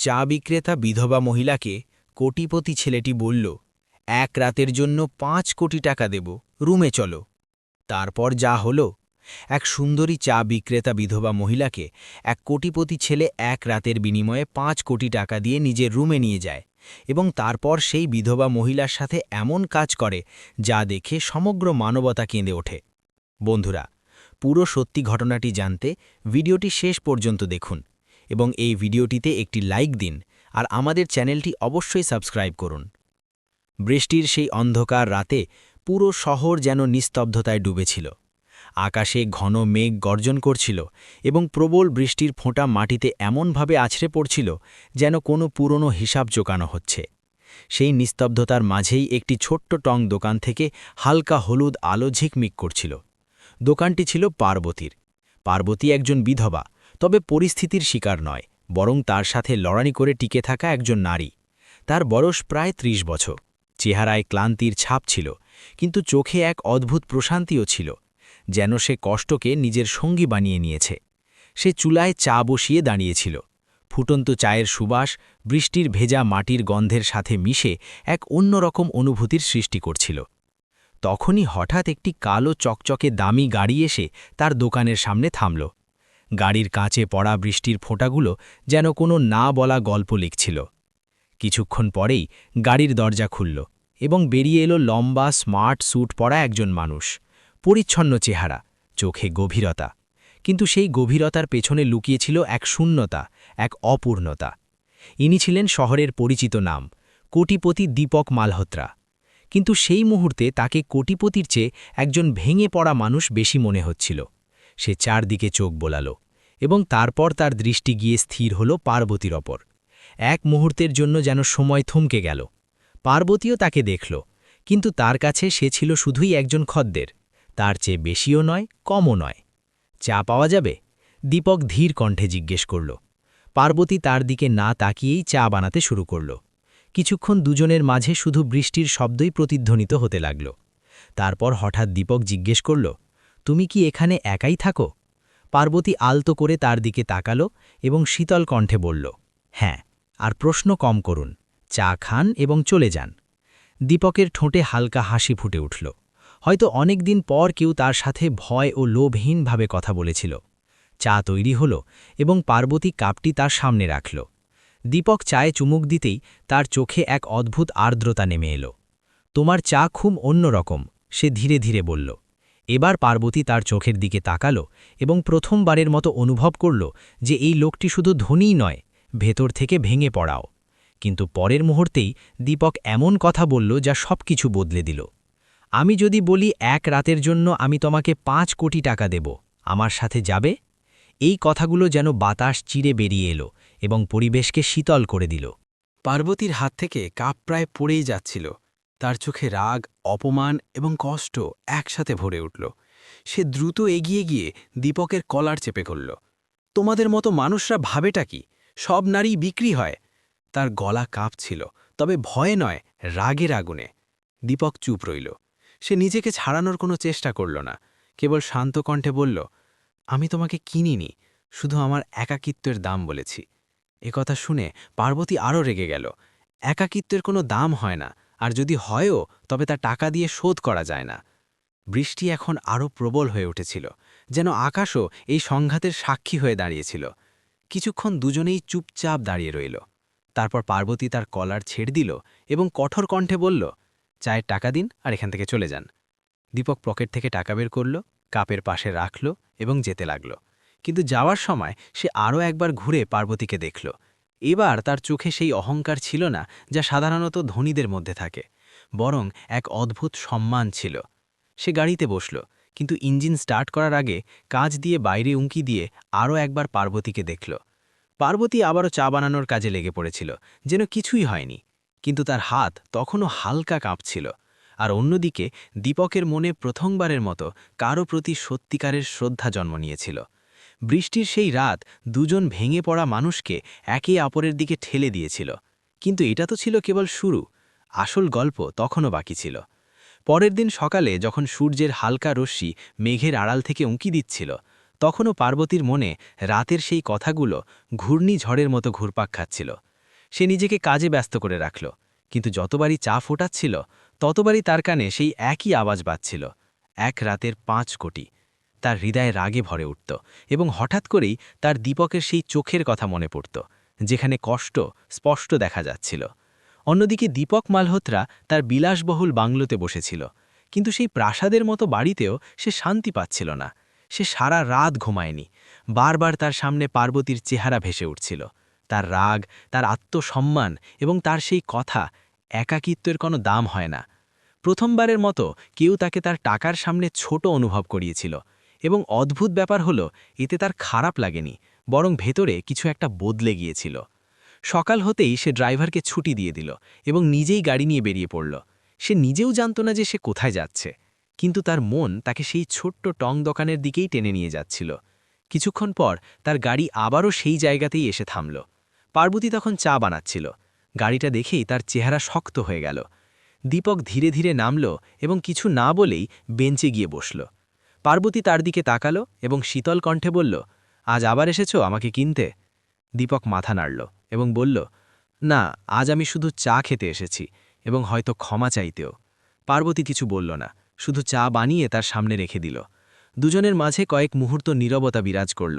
চা বিক্রেতা বিধবা মহিলাকে কোটিপতি ছেলেটি বলল, 1 রাতের জন্য 5 কোটি টাকা দেব, রুমে চলো। তারপর যা হলো, এক সুন্দরী চা বিক্রেতা বিধবা মহিলাকে এক কোটিপতি ছেলে 1 রাতের বিনিময়ে 5 কোটি টাকা দিয়ে নিজের রুমে নিয়ে যায় এবং তারপর সেই বিধবা মহিলার সাথে এমন কাজ করে যা দেখে সমগ্র মানবতা কেঁদে ওঠে। বন্ধুরা, পুরো সত্যি ঘটনাটি জানতে ভিডিওটি শেষ পর্যন্ত দেখুন এবং এই ভিডিওটিতে একটি লাইক দিন আর আমাদের চ্যানেলটি অবশ্যই সাবস্ক্রাইব করুন। বৃষ্টির সেই অন্ধকার রাতে পুরো শহর যেন নিস্তব্ধতায় ডুবেছিল। আকাশে ঘন মেঘ গর্জন করছিল এবং প্রবল বৃষ্টির ফোঁটা মাটিতে এমনভাবে আছড়ে পড়ছিল যেন কোনো পুরনো হিসাব জোকানো হচ্ছে। সেই নিস্তব্ধতার মাঝেই একটি ছোট্ট টং দোকান থেকে হালকা হলুদ আলো ঝিকমিক করছিল। দোকানটি ছিল পার্বতীর। পার্বতী একজন বিধবা, তবে পরিস্থিতির শিকার নয়, বরং তার সাথে লড়াই করে টিকে থাকা একজন নারী। তার বয়স প্রায় 30 বছর। চেহারায় ক্লান্তির ছাপ ছিল, কিন্তু চোখে এক অদ্ভুত প্রশান্তিও ছিল, যেন সে কষ্টকে নিজের সঙ্গী বানিয়ে নিয়েছে। সে চুলায় চা বসিয়ে দাঁড়িয়েছিল। ফুটন্ত চায়ের সুবাস বৃষ্টির ভেজা মাটির গন্ধের সাথে মিশে এক অন্যরকম অনুভূতির সৃষ্টি করছিল। তখনই হঠাৎ একটি কালো চকচকে দামি গাড়ি এসে তার দোকানের সামনে থামল। গাড়ির কাঁচে পড়া বৃষ্টির ফোঁটাগুলো যেন কোনো না বলা গল্প লিখছিল। কিছুক্ষণ পরেই গাড়ির দরজা খুলল এবং বেরিয়ে এলো লম্বা স্মার্ট স্যুট পরা একজন মানুষ। পরিচ্ছন্ন চেহারা, চোখে গভীরতা, কিন্তু সেই গভীরতার পেছনে লুকিয়েছিল এক শূন্যতা, এক অপূর্ণতা। ইনি ছিলেন শহরের পরিচিত নাম, কোটিপতি দীপক মালহোত্রা। কিন্তু সেই মুহূর্তে তাকে কোটিপতির চেয়ে একজন ভেঙে পড়া মানুষ বেশি মনে হচ্ছিল। সে চারদিকে চোখ বোলালো এবং তারপর তার দৃষ্টি গিয়ে স্থির হল পার্বতীর ওপর। এক মুহূর্তের জন্য যেন সময় থমকে গেল। পার্বতীও তাকে দেখল, কিন্তু তার কাছে সে ছিল শুধুই একজন খদ্দের, তার চেয়ে বেশিও নয়, কমও নয়। চা পাওয়া যাবে? দীপক ধীর কণ্ঠে জিজ্ঞেস করল। পার্বতী তার দিকে না তাকিয়েই চা বানাতে শুরু করল। কিছুক্ষণ দুজনের মাঝে শুধু বৃষ্টির শব্দই প্রতিধ্বনিত হতে লাগল। তারপর হঠাৎ দীপক জিজ্ঞেস করল, তুমি কি এখানে একাই থাকো? পার্বতী আলতো করে তার দিকে তাকালো এবং শীতল কণ্ঠে বলল, হ্যাঁ, আর প্রশ্ন কম করুন, চা খান এবং চলে যান। দীপকের ঠোঁটে হালকা হাসি ফুটে উঠল। হয়তো অনেক দিন পর কেউ তার সাথে ভয় ও লোভহীনভাবে কথা বলেছিল। চা তৈরি হল এবং পার্বতী কাপটি তার সামনে রাখল। দীপক চায়ে চুমুক দিতেই তার চোখে এক অদ্ভুত আর্দ্রতা নেমে এলো। তোমার চা খুব অন্যরকম, সে ধীরে ধীরে বলল। এবার পার্বতী তার চোখের দিকে তাকালো এবং প্রথমবারের মতো অনুভব করল যে এই লোকটি শুধু ধনীই নয়, ভেতর থেকে ভেঙে পড়াও। কিন্তু পরের মুহূর্তেই দীপক এমন কথা বলল যা সবকিছু বদলে দিল। আমি যদি বলি 1 রাতের জন্য আমি তোমাকে 5 কোটি টাকা দেব, আমার সাথে যাবে? এই কথাগুলো যেন বাতাস চিরে বেরিয়ে এলো এবং পরিবেশকে শীতল করে দিল। পার্বতীর হাত থেকে কাপ প্রায় পড়েই যাচ্ছিল। তার চোখে রাগ, অপমান এবং কষ্ট একসাথে ভরে উঠল। সে দ্রুত এগিয়ে গিয়ে দীপকের কলার চেপে ধরল। তোমাদের মতো মানুষরা ভাবেটা কি, সব নারী বিক্রি হয়? তার গলা কাঁপছিল, তবে ভয়ে নয়, রাগের আগুনে। দীপক চুপ রইল। সে নিজেকে ছাড়ানোর কোনো চেষ্টা করল না, কেবল শান্ত কণ্ঠে বলল, আমি তোমাকে কিনিনি, শুধু আমার একাকিত্বের দাম বলেছি। একথা শুনে পার্বতী আরও রেগে গেল। একাকিত্বের কোনো দাম হয় না, আর যদি হয়ও তবে তা টাকা দিয়ে শোধ করা যায় না। বৃষ্টি এখন আরও প্রবল হয়ে উঠেছিল, যেন আকাশও এই সংঘাতের সাক্ষী হয়ে দাঁড়িয়েছিল। কিছুক্ষণ দুজনেই চুপচাপ দাঁড়িয়ে রইল। তারপর পার্বতী তার কলার ছেড়ে দিল এবং কঠোর কণ্ঠে বলল, চায়ের টাকা দিন আর এখান থেকে চলে যান। দীপক পকেট থেকে টাকা বের করল, কাপের পাশে রাখল এবং যেতে লাগল। কিন্তু যাওয়ার সময় সে আরও একবার ঘুরে পার্বতীকে দেখল। এবার তার চোখে সেই অহংকার ছিল না যা সাধারণত ধনীদের মধ্যে থাকে, বরং এক অদ্ভুত সম্মান ছিল। সে গাড়িতে বসল, কিন্তু ইঞ্জিন স্টার্ট করার আগে কাঁচ দিয়ে বাইরে উঁকি দিয়ে আরও একবার পার্বতীকে দেখল। পার্বতী আবারও চা বানানোর কাজে লেগে পড়েছিল, যেন কিছুই হয়নি, কিন্তু তার হাত তখনও হালকা কাঁপছিল। আর অন্যদিকে দীপকের মনে প্রথমবারের মতো কারো প্রতি সত্যিকারের শ্রদ্ধা জন্ম নিয়েছিল। বৃষ্টির সেই রাত দুজন ভেঙে পড়া মানুষকে একে অপরের দিকে ঠেলে দিয়েছিল, কিন্তু এটা তো ছিল কেবল শুরু। আসল গল্প তখনও বাকি ছিল। পরের দিন সকালে যখন সূর্যের হালকা রশ্মি মেঘের আড়াল থেকে উঁকি দিচ্ছিল, তখনও পার্বতীর মনে রাতের সেই কথাগুলো ঘূর্ণিঝড়ের মতো ঘুরপাক খাচ্ছিল। সে নিজেকে কাজে ব্যস্ত করে রাখল, কিন্তু যতবারই চা ফোটাচ্ছিল ততবারই তার কানে সেই একই আওয়াজ বাজছিল, 1 রাতের 5 কোটি। তার হৃদয়ে রাগে ভরে উঠত এবং হঠাৎ করেই তার দীপকের সেই চোখের কথা মনে পড়ত, যেখানে কষ্ট স্পষ্ট দেখা যাচ্ছিল। অন্যদিকে দীপক মালহোত্রা তার বিলাসবহুল বাংলোতে বসেছিল, কিন্তু সেই প্রাসাদের মতো বাড়িতেও সে শান্তি পাচ্ছিল না। সে সারা রাত ঘুমায়নি। বারবার তার সামনে পার্বতীর চেহারা ভেসে উঠছিল, তার রাগ, তার আত্মসম্মান এবং তার সেই কথা, একাকিত্বের কোনো দাম হয় না। প্রথমবারের মতো কেউ তাকে তার টাকার সামনে ছোট অনুভব করিয়েছিল, এবং অদ্ভুত ব্যাপার হলো এতে তার খারাপ লাগেনি, বরং ভেতরে কিছু একটা বদলে গিয়েছিল। সকাল হতেই সে ড্রাইভারকে ছুটি দিয়ে দিল এবং নিজেই গাড়ি নিয়ে বেরিয়ে পড়ল। সে নিজেও জানত না যে সে কোথায় যাচ্ছে, কিন্তু তার মন তাকে সেই ছোট্ট টং দোকানের দিকেই টেনে নিয়ে যাচ্ছিল। কিছুক্ষণ পর তার গাড়ি আবারও সেই জায়গাতেই এসে থামল। পার্বতী তখন চা বানাচ্ছিল। গাড়িটা দেখেই তার চেহারা শক্ত হয়ে গেল। দীপক ধীরে ধীরে নামল এবং কিছু না বলেই বেঞ্চে গিয়ে বসল। পার্বতী তার দিকে তাকালো এবং শীতল কণ্ঠে বলল, আজ আবার এসেছো আমাকে কিনতে? দীপক মাথা নাড়ল এবং বলল, না, আজ আমি শুধু চা খেতে এসেছি এবং হয়তো ক্ষমা চাইতেও। পার্বতী কিছু বলল না, শুধু চা বানিয়ে তার সামনে রেখে দিল। দুজনের মাঝে কয়েক মুহূর্ত নীরবতা বিরাজ করল।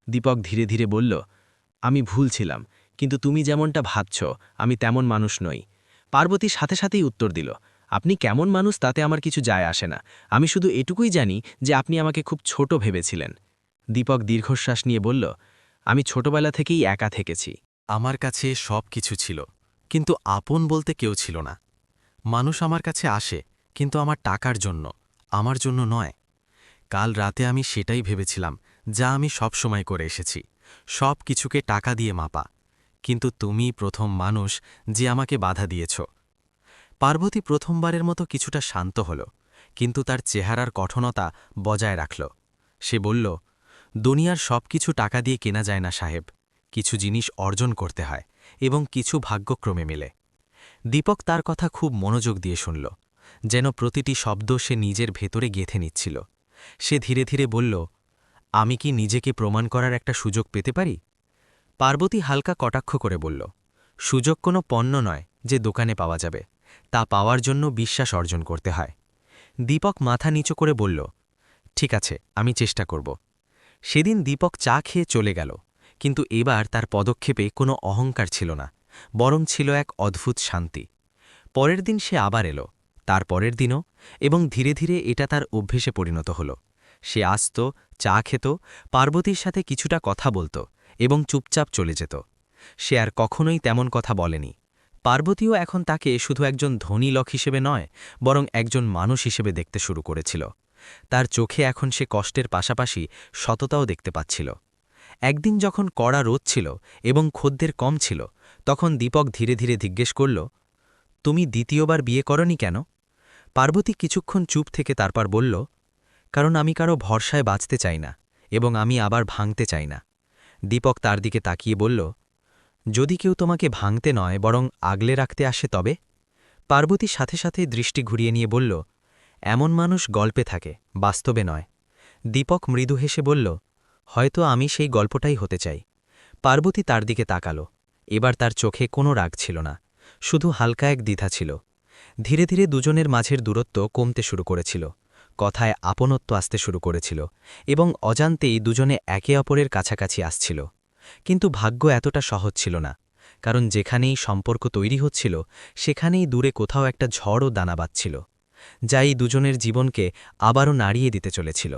দীপক ধীরে ধীরে বলল, আমি ভুল ছিলাম, কিন্তু তুমি যেমনটা ভাবছ আমি তেমন মানুষ নই। পার্বতী সাথে সাথেই উত্তর দিল, আপনি কেমন মানুষ তাতে আমার কিছু যায় আসে না, আমি শুধু এটুকুই জানি যে আপনি আমাকে খুব ছোট ভেবেছিলেন। দীপক দীর্ঘশ্বাস নিয়ে বলল, আমি ছোটবেলা থেকেই একা থেকেছি। আমার কাছে সব কিছু ছিল, কিন্তু আপন বলতে কেউ ছিল না। মানুষ আমার কাছে আসে, কিন্তু আমার টাকার জন্য, আমার জন্য নয়। কাল রাতে আমি সেটাই ভেবেছিলাম, যা আমি সব সময় করে এসেছি, সব কিছুকে টাকা দিয়ে মাপা। কিন্তু তুমি প্রথম মানুষ যে আমাকে বাধা দিয়েছ। পার্বতী প্রথমবারের মতো কিছুটা শান্ত হল, কিন্তু তার চেহারার কঠোরতা বজায় রাখল। সে বলল, দুনিয়ার সব কিছু টাকা দিয়ে কেনা যায় না সাহেব। কিছু জিনিস অর্জন করতে হয় এবং কিছু ভাগ্যক্রমে মেলে। দীপক তার কথা খুব মনোযোগ দিয়ে শুনল, যেন প্রতিটি শব্দ সে নিজের ভেতরে গেঁথে নিচ্ছিল। সে ধীরে ধীরে বলল, আমি কি নিজেকে প্রমাণ করার একটা সুযোগ পেতে পারি? পার্বতী হালকা কটাক্ষ করে বলল, সুযোগ কোনো পণ্য নয় যে দোকানে পাওয়া যাবে, তা পাওয়ার জন্য বিশ্বাস অর্জন করতে হয়। দীপক মাথা নিচু করে বলল, ঠিক আছে, আমি চেষ্টা করব। সেদিন দীপক চা খেয়ে চলে গেল, কিন্তু এবার তার পদক্ষেপে কোনো অহংকার ছিল না, বরং ছিল এক অদ্ভুত শান্তি। পরের দিন সে আবার এলো, তার পরের দিনও, এবং ধীরে ধীরে এটা তার অভ্যেসে পরিণত হল। সে আসত, চা খেত, পার্বতীর সাথে কিছুটা কথা বলত এবং চুপচাপ চলে যেত। সে আর কখনোই তেমন কথা বলেনি। পার্বতীও এখন তাকে শুধু একজন ধনী লোক হিসেবে নয়, বরং একজন মানুষ হিসেবে দেখতে শুরু করেছিল। তার চোখে এখন সে কষ্টের পাশাপাশি সততাও দেখতে পাচ্ছিল। একদিন যখন কড়া রোদ ছিল এবং খদ্দের কম ছিল, তখন দীপক ধীরে ধীরে জিজ্ঞেস করল, তুমি দ্বিতীয়বার বিয়ে করনি কেন? পার্বতী কিছুক্ষণ চুপ থেকে তারপর বলল, কারণ আমি কারো ভরসায় বাঁচতে চাই না এবং আমি আবার ভাঙতে চাই না। দীপক তার দিকে তাকিয়ে বলল, যদি কেউ তোমাকে ভাঙতে নয় বরং আগলে রাখতে আসে তবে? পার্বতী সাথে সাথে দৃষ্টি ঘুরিয়ে নিয়ে বলল, এমন মানুষ গল্পে থাকে, বাস্তবে নয়। দীপক মৃদু হেসে বলল, হয়তো আমি সেই গল্পটাই হতে চাই। পার্বতী তার দিকে তাকালো। এবার তার চোখে কোনো রাগ ছিল না, শুধু হালকা এক দ্বিধা ছিল। ধীরে ধীরে দুজনের মাঝের দূরত্ব কমতে শুরু করেছিল, কথায় আপনত্ব আসতে শুরু করেছিল, এবং অজান্তেই দুজনে একে অপরের কাছাকাছি আসছিল। কিন্তু ভাগ্য এতটা সহজ ছিল না, কারণ যেখানেই সম্পর্ক তৈরি হচ্ছিল সেখানেই দূরে কোথাও একটা ঝড়ও দানা বাঁধছিল, যা এই দুজনের জীবনকে আবারও নাড়িয়ে দিতে চলেছিল।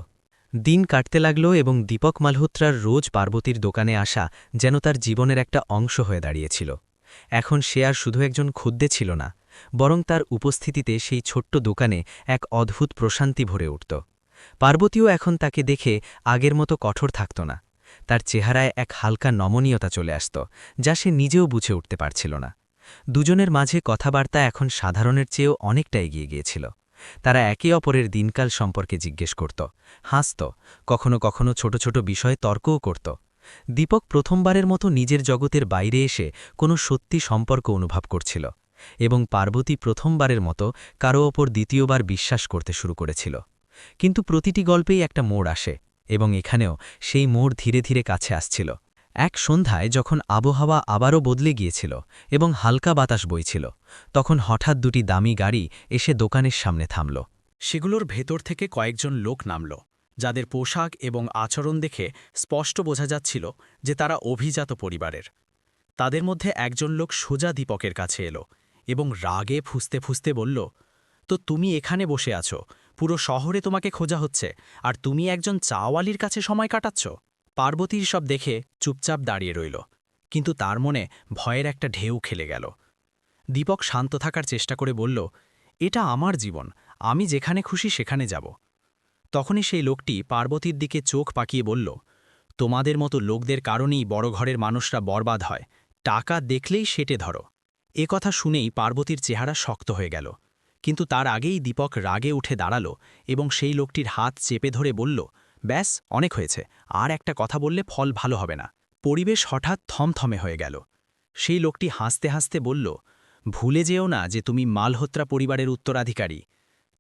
দিন কাটতে লাগল এবং দীপক মালহোত্রার রোজ পার্বতীর দোকানে আসা যেন তার জীবনের একটা অংশ হয়ে দাঁড়িয়েছিল। এখন সে আর শুধু একজন খদ্দে ছিল না, বরং তার উপস্থিতিতে সেই ছোট্ট দোকানে এক অদ্ভুত প্রশান্তি ভরে উঠত। পার্বতীও এখন তাকে দেখে আগের মতো কঠোর থাকত না। তার চেহারায় এক হালকা নমনীয়তা চলে আসত, যা সে নিজেও বুঝে উঠতে পারছিল না। দুজনের মাঝে কথাবার্তা এখন সাধারণের চেয়েও অনেকটা এগিয়ে গিয়েছিল। তারা একে অপরের দিনকাল সম্পর্কে জিজ্ঞেস করত, হাসত, কখনো কখনো ছোট ছোট বিষয়ে তর্কও করত। দীপক প্রথমবারের মতো নিজের জগতের বাইরে এসে কোনো সত্যি সম্পর্ক অনুভব করছিল, এবং পার্বতী প্রথমবারের মতো কারো ওপর দ্বিতীয়বার বিশ্বাস করতে শুরু করেছিল। কিন্তু প্রতিটি গল্পেই একটা মোড় আসে, এবং এখানেও সেই মোড় ধীরে ধীরে কাছে আসছিল। এক সন্ধ্যায় যখন আবহাওয়া আবারও বদলে গিয়েছিল এবং হালকা বাতাস বইছিল, তখন হঠাৎ দুটি দামি গাড়ি এসে দোকানের সামনে থামল। সেগুলোর ভেতর থেকে কয়েকজন লোক নামল, যাদের পোশাক এবং আচরণ দেখে স্পষ্ট বোঝা যাচ্ছিল যে তারা অভিজাত পরিবারের। তাদের মধ্যে একজন লোক সোজা দীপকের কাছে এলো এবং রাগে ফুঁসতে ফুঁসতে বলল, তো তুমি এখানে বসে আছো, পুরো শহরে তোমাকে খোঁজা হচ্ছে, আর তুমি একজন চাওয়ালির কাছে সময় কাটাচ্ছ। পার্বতীর সব দেখে চুপচাপ দাঁড়িয়ে রইল, কিন্তু তার মনে ভয়ের একটা ঢেউ খেলে গেল। দীপক শান্ত থাকার চেষ্টা করে বলল, এটা আমার জীবন, আমি যেখানে খুশি সেখানে যাব। তখনই সেই লোকটি পার্বতীর দিকে চোখ পাকিয়ে বলল, তোমাদের মতো লোকদের কারণেই বড় ঘরের মানুষরা বরবাদ হয়, টাকা দেখলেই সেটে ধরো। এ কথা শুনেই পার্বতীর চেহারা শক্ত হয়ে গেল, কিন্তু তার আগেই দীপক রাগে উঠে দাঁড়াল এবং সেই লোকটির হাত চেপে ধরে বলল, ব্যাস, অনেক হয়েছে, আর একটা কথা বললে ফল ভালো হবে না। পরিবেশ হঠাৎ থমথমে হয়ে গেল। সেই লোকটি হাসতে হাসতে বলল, ভুলে যেও না যে তুমি মালহোত্রা পরিবারের উত্তরাধিকারী।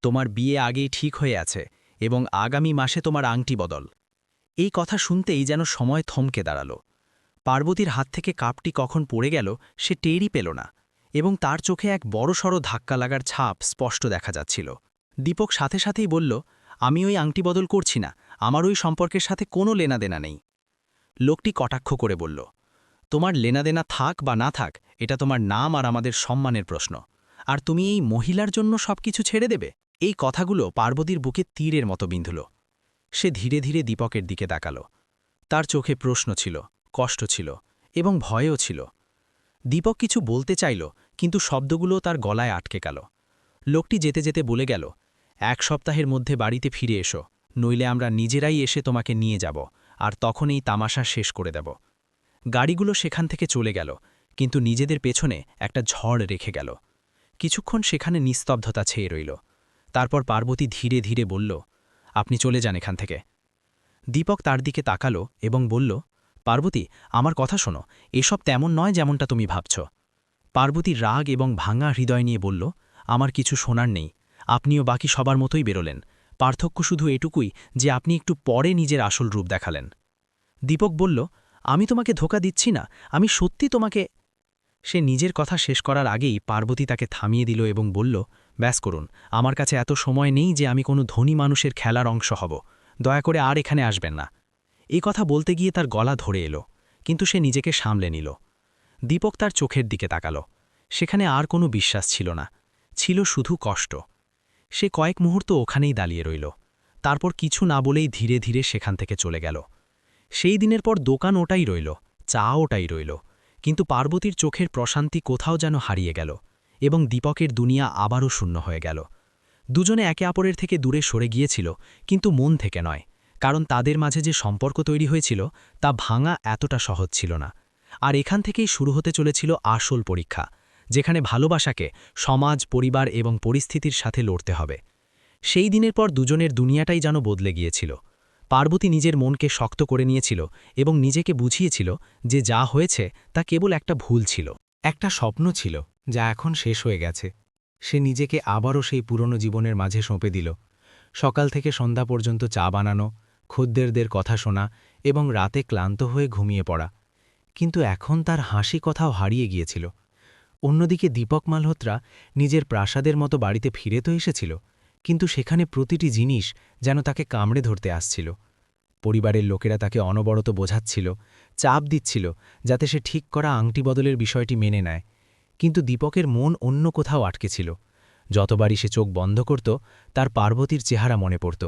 তোমার বিয়ে আগেই ঠিক হয়ে আছে এবং আগামী মাসে তোমার আংটি বদল। এই কথা শুনতেই যেন সময় থমকে দাঁড়াল। পার্বতীর হাত থেকে কাপটি কখন পড়ে গেল সে টেরই পেল না, এবং তার চোখে এক বড়সড় ধাক্কা লাগার ছাপ স্পষ্ট দেখা যাচ্ছিল। দীপক সাথে সাথেই বলল, আমি ওই আংটি বদল করছি না, আমার ওই সম্পর্কের সাথে কোনো লেনাদেনা নেই। লোকটি কটাক্ষ করে বলল, তোমার লেনাদেনা থাক বা না থাক, এটা তোমার নাম আর আমাদের সম্মানের প্রশ্ন, আর তুমি এই মহিলার জন্য সবকিছু ছেড়ে দেবে? এই কথাগুলো পার্বতীর বুকে তীরের মতো বিঁধল। সে ধীরে ধীরে দীপকের দিকে তাকাল। তার চোখে প্রশ্ন ছিল, কষ্ট ছিল এবং ভয়ও ছিল। দীপক কিছু বলতে চাইল, কিন্তু শব্দগুলো তার গলায় আটকে গেল। লোকটি যেতে যেতে বলে গেল, 1 সপ্তাহের মধ্যে বাড়িতে ফিরে এসো, নইলে আমরা নিজেরাই এসে তোমাকে নিয়ে যাব, আর তখন এই তামাশা শেষ করে দেব। গাড়িগুলো সেখান থেকে চলে গেল, কিন্তু নিজেদের পেছনে একটা ঝড় রেখে গেল। কিছুক্ষণ সেখানে নিস্তব্ধতা ছেয়ে রইল। তারপর পার্বতী ধীরে ধীরে বলল, আপনি চলে যান এখান থেকে। দীপক তার দিকে তাকালো এবং বলল, পার্বতী, আমার কথা শোনো, এসব তেমন নয় যেমনটা তুমি ভাবছ। পার্বতী রাগ এবং ভাঙা হৃদয় নিয়ে বলল, আমার কিছু শোনার নেই, আপনিও বাকি সবার মতোই বেরোলেন। পার্থক্য শুধু এটুকুই যে আপনি একটু পরে নিজের আসল রূপ দেখালেন। দীপক বলল, আমি তোমাকে ধোঁকা দিচ্ছি না, আমি সত্যি তোমাকে। সে নিজের কথা শেষ করার আগেই পার্বতী তাকে থামিয়ে দিল এবং বলল, ব্যাস করুন, আমার কাছে এত সময় নেই যে আমি কোনো ধনী মানুষের খেলার অংশ হব, দয়া করে আর এখানে আসবেন না। এই কথা বলতে গিয়ে তার গলা ধরে এলো, কিন্তু সে নিজেকে সামলে নিল। দীপক তার চোখের দিকে তাকাল। সেখানে আর কোনো বিশ্বাস ছিল না, ছিল শুধু কষ্ট। সে কয়েক মুহূর্ত ওখানেই দাঁড়িয়ে রইল, তারপর কিছু না বলেই ধীরে ধীরে সেখান থেকে চলে গেল। সেই দিনের পর দোকান ওটাই রইল, চা ওটাই রইল, কিন্তু পার্বতীর চোখের প্রশান্তি কোথাও যেন হারিয়ে গেল, এবং দীপকের দুনিয়া আবারও শূন্য হয়ে গেল। দুজনে একে অপরের থেকে দূরে সরে গিয়েছিল, কিন্তু মন থেকে নয়, কারণ তাদের মাঝে যে সম্পর্ক তৈরি হয়েছিল তা ভাঙা এতটা সহজ ছিল না। আর এখান থেকেই শুরু হতে চলেছিল আসল পরীক্ষা, যেখানে ভালোবাসাকে সমাজ, পরিবার এবং পরিস্থিতির সাথে লড়তে হবে। সেই দিনের পর দুজনের দুনিয়াটাই যেন বদলে গিয়েছিল। পার্বতী নিজের মনকে শক্ত করে নিয়েছিল এবং নিজেকে বুঝিয়েছিল যে যা হয়েছে তা কেবল একটা ভুল ছিল, একটা স্বপ্ন ছিল যা এখন শেষ হয়ে গেছে। সে নিজেকে আবারও সেই পুরনো জীবনের মাঝে সঁপে দিল। সকাল থেকে সন্ধ্যা পর্যন্ত চা বানানো, খদ্দেরদের কথা শোনা এবং রাতে ক্লান্ত হয়ে ঘুমিয়ে পড়া। কিন্তু এখন তার হাসি কথাও হারিয়ে গিয়েছিল। অন্যদিকে দীপক মালহোত্রা নিজের প্রাসাদের মতো বাড়িতে ফিরে তো এসেছিল, কিন্তু সেখানে প্রতিটি জিনিস যেন তাকে কামড়ে ধরতে আসছিল। পরিবারের লোকেরা তাকে অনবরত বোঝাচ্ছিল, চাপ দিচ্ছিল যাতে সে ঠিক করা আংটি বদলের বিষয়টি মেনে নেয়, কিন্তু দীপকের মন অন্য কোথাও আটকে ছিল। যতবারই সে চোখ বন্ধ করত, তার পার্বতীর চেহারা মনে পড়ত,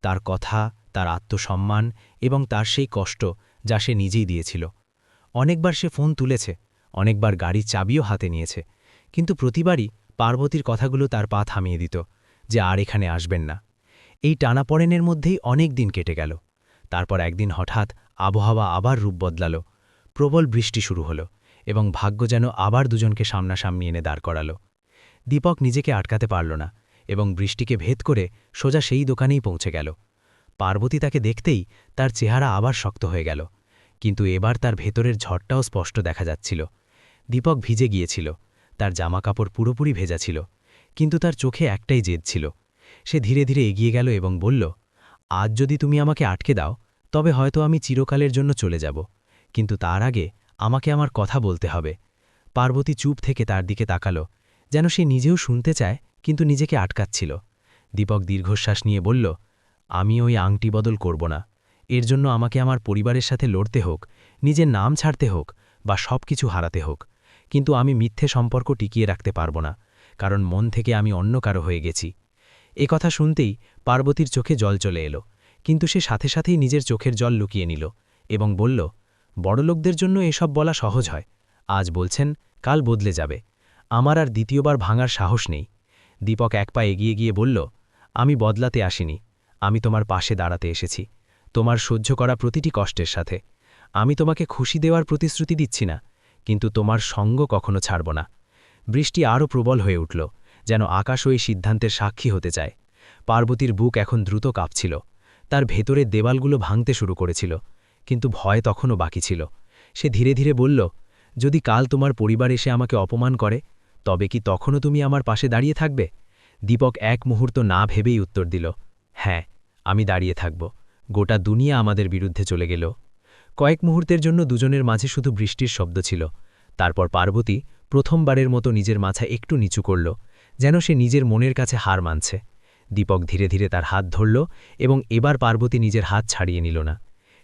তার কথা, তার আত্মসম্মান এবং তার সেই কষ্ট যা সে নিজেই দিয়েছিল। অনেকবার সে ফোন তুলেছে, অনেকবার গাড়ির চাবিও হাতে নিয়েছে, কিন্তু প্রতিবারই পার্বতীর কথাগুলো তার পা থামিয়ে দিত, যে আর এখানে আসবেন না। এই টানাপড়েনের মধ্যেই অনেক দিন কেটে গেল। তারপর একদিন হঠাৎ আবহাওয়া আবার রূপ বদলাল, প্রবল বৃষ্টি শুরু হলো, এবং ভাগ্য যেন আবার দুজনকে সামনাসামনি এনে দাঁড় করাল। দীপক নিজেকে আটকাতে পারল না এবং বৃষ্টিকে ভেদ করে সোজা সেই দোকানেই পৌঁছে গেল। পার্বতী তাকে দেখতেই তার চেহারা আবার শক্ত হয়ে গেল, কিন্তু এবার তার ভেতরের ঝড়টাও স্পষ্ট দেখা যাচ্ছিল। দীপক ভিজে গিয়েছিল, তার জামাকাপড় পুরোপুরি ভেজা ছিল, কিন্তু তার চোখে একটাই জেদ ছিল। সে ধীরে ধীরে এগিয়ে গেল এবং বলল, আজ যদি তুমি আমাকে আটকে দাও, তবে হয়তো আমি চিরকালের জন্য চলে যাব, কিন্তু তার আগে আমাকে আমার কথা বলতে হবে। পার্বতী চুপ থেকে তার দিকে তাকালো, যেন সে নিজেও শুনতে চায় কিন্তু নিজেকে আটকাচ্ছিল। দীপক দীর্ঘশ্বাস নিয়ে বলল, আমি ওই আংটি বদল করব না। এর জন্য আমাকে আমার পরিবারের সাথে লড়তে হোক, নিজের নাম ছাড়তে হোক বা সব কিছু হারাতে হোক, কিন্তু আমি মিথ্যে সম্পর্ক টিকিয়ে রাখতে পারব না, কারণ মন থেকে আমি অন্য কারো হয়ে গেছি। এ কথা শুনতেই পার্বতীর চোখে জল চলে এলো, কিন্তু সে সাথে সাথেই নিজের চোখের জল লুকিয়ে নিল এবং বলল, বড়লোকদের জন্য এসব বলা সহজ হয়। আজ বলছেন, কাল বদলে যাবে। আমার আর দ্বিতীয়বার ভাঙার সাহস নেই। দীপক এক পা এগিয়ে গিয়ে বলল, আমি বদলাতে আসিনি, আমি তোমার পাশে দাঁড়াতে এসেছি, তোমার সহ্য করা প্রতিটি কষ্টের সাথে। আমি তোমাকে খুশি দেওয়ার প্রতিশ্রুতি দিচ্ছি না, কিন্তু তোমার সঙ্গ কখনো ছাড়ব না। বৃষ্টি আরও প্রবল হয়ে উঠল, যেন আকাশ ওই সিদ্ধান্তের সাক্ষী হতে চায়। পার্বতীর বুক এখন দ্রুত কাঁপছিল, তার ভেতরের দেওয়ালগুলো ভাঙতে শুরু করেছিল, কিন্তু ভয় তখনও বাকি ছিল। সে ধীরে ধীরে বলল, যদি কাল তোমার পরিবার এসে আমাকে অপমান করে, তবে কি তখনও তুমি আমার পাশে দাঁড়িয়ে থাকবে? দীপক এক মুহূর্ত না ভেবেই উত্তর দিল, হ্যাঁ, আমি দাঁড়িয়ে থাকব, গোটা দুনিয়া আমাদের বিরুদ্ধে চলে গেল। কয়েক মুহূর্তের জন্য দুজনের মাঝে শুধু বৃষ্টির শব্দ ছিল। তারপর পার্বতী প্রথমবারের মতো নিজের মাথা একটু নিচু করল, যেন সে নিজের মনের কাছে হার মানছে। দীপক ধীরে ধীরে তার হাত ধরল এবং এবার পার্বতী নিজের হাত ছাড়িয়ে নিল না।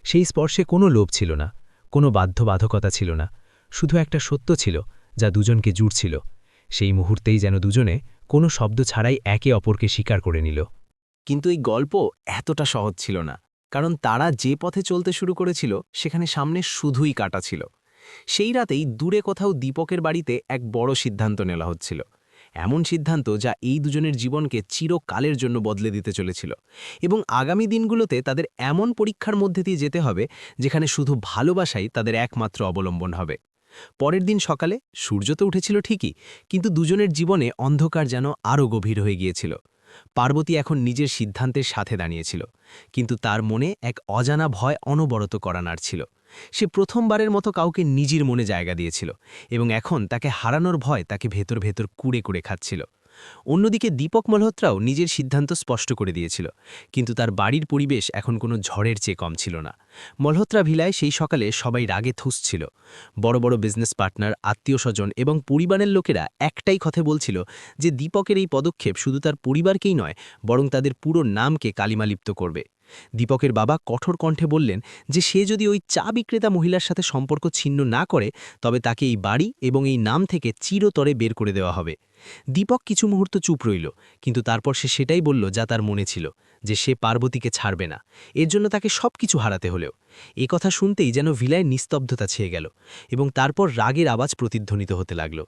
সেই স্পর্শে কোনো লোভ ছিল না, কোনো বাধ্যবাধকতা ছিল না, শুধু একটা সত্য ছিল যা দুজনকে জুড়ছিল। সেই মুহূর্তেই যেন দুজনে কোনো শব্দ ছাড়াই একে অপরকে স্বীকার করে নিল। কিন্তু এই গল্প এতটা সহজ ছিল না, কারণ তারা যে পথে চলতে শুরু করেছিল সেখানে সামনে শুধুই কাটা ছিল। সেই রাতেই দূরে কোথাও দীপকের বাড়িতে এক বড় সিদ্ধান্ত নেওয়া হচ্ছিল, এমন সিদ্ধান্ত যা এই দুজনের জীবনকে চিরকালের জন্য বদলে দিতে চলেছিল। এবং আগামী দিনগুলোতে তাদের এমন পরীক্ষার মধ্যে দিয়ে যেতে হবে যেখানে শুধু ভালোবাসাই তাদের একমাত্র অবলম্বন হবে। পরের দিন সকালে সূর্য তো উঠেছিল ঠিকই, কিন্তু দুজনের জীবনে অন্ধকার যেন আরও গভীর হয়ে গিয়েছিল। পার্বতী এখন নিজের সিদ্ধান্তের সাথে দাঁড়িয়েছিল, কিন্তু তার মনে এক অজানা ভয় অনবরত করা নাড়ছিল। সে প্রথমবারের মতো কাউকে নিজের মনে জায়গা দিয়েছিল, এবং এখন তাকে হারানোর ভয় তাকে ভেতর ভেতর কুড়ে কুড়ে খাচ্ছিল। অন্যদিকে দীপক মালহোত্রাও নিজের সিদ্ধান্ত স্পষ্ট করে দিয়েছিল, কিন্তু তার বাড়ির পরিবেশ এখন কোনো ঝড়ের চেয়ে কম ছিল না। মালহোত্রা ভিলায় সেই সকালে সবাই রাগে থুসছিল। বড় বড় বিজনেস পার্টনার, আত্মীয়স্বজন এবং পরিবারের লোকেরা একটাই কথা বলছিল যে দীপকের এই পদক্ষেপ শুধু তার পরিবারকেই নয়, বরং তাদের পুরো নামকে কালিমালিপ্ত করবে। দীপকের বাবা কঠোর কণ্ঠে বললেন যে সে যদি ওই চা বিক্রেতা মহিলার সাথে সম্পর্ক ছিন্ন না করে, তবে তাকে এই বাড়ি এবং এই নাম থেকে চিরতরে বের করে দেওয়া হবে। দীপক কিছু মুহূর্ত চুপ রইল, কিন্তু তারপর সে সেটাই বলল যা তার মনে ছিল, যে সে পার্বতীকে ছাড়বে না, এর জন্য তাকে সবকিছু হারাতে হলেও। এ কথা শুনতেই যেন ভিলায় নিস্তব্ধতা ছেয়ে গেল, এবং তারপর রাগের আওয়াজ প্রতিধ্বনিত হতে লাগল।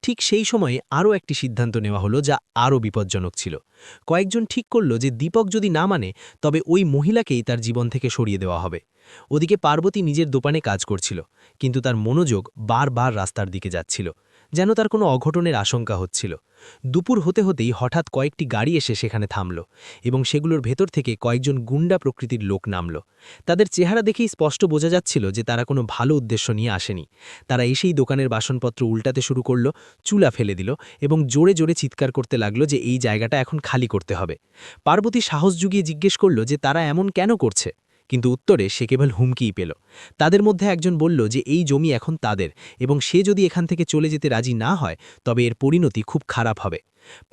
ঠিক সেই সময়ে আরও একটি সিদ্ধান্ত নেওয়া হলো যা আরও বিপজ্জনক ছিল। কয়েকজন ঠিক করল যে দীপক যদি না মানে, তবে ওই মহিলাকেই তার জীবন থেকে সরিয়ে দেওয়া হবে। ওদিকে পার্বতী নিজের দোকানে কাজ করছিল, কিন্তু তার মনোযোগ বারবার রাস্তার দিকে যাচ্ছিল, যেন তার কোনো অঘটনের আশঙ্কা হচ্ছিল। দুপুর হতে হতেই হঠাৎ কয়েকটি গাড়ি এসে সেখানে থামল, এবং সেগুলোর ভেতর থেকে কয়েকজন গুন্ডা প্রকৃতির লোক নামল। তাদের চেহারা দেখেই স্পষ্ট বোঝা যাচ্ছিল যে তারা কোনো ভালো উদ্দেশ্য নিয়ে আসেনি। তারা এসেই দোকানের বাসনপত্র উল্টাতে শুরু করল, চুলা ফেলে দিল এবং জোরে জোরে চিৎকার করতে লাগলো যে এই জায়গাটা এখন খালি করতে হবে। পার্বতী সাহস জুগিয়ে জিজ্ঞেস করল যে তারা এমন কেন করছে, কিন্তু উত্তরে সে কেবল হুমকিই পেল। তাদের মধ্যে একজন বলল যে এই জমি এখন তাদের, এবং সে যদি এখান থেকে চলে যেতে রাজি না হয়, তবে এর পরিণতি খুব খারাপ হবে।